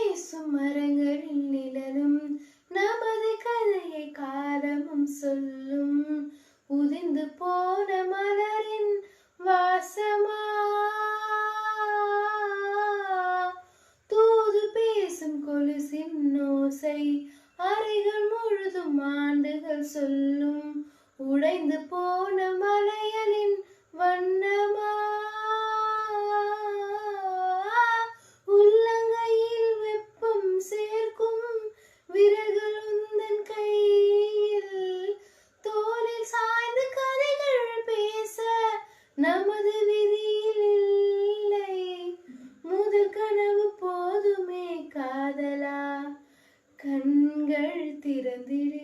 பேசும் மரங்களின் நிழலும் நமது கதையை காலமும் சொல்லும். உதிர்ந்து போன மலரின் வாசமா, தூது பேசும் கொலுசின் ஓசை அறைகள் முழுதும் ஆண்டுகள் சொல்லும். உடைந்து போன மலைகளின் வண்ணமா, உள்ளங்கையில் வெப்பம் சேர்க்கும் விரல்கள் உந்தன் கையில். தோளில் சாய்ந்து கதைகள் பேச நமது விதியில் இல்லை. முதல் கனவு போதுமே காதலா, கண்கள் திறந்திடு.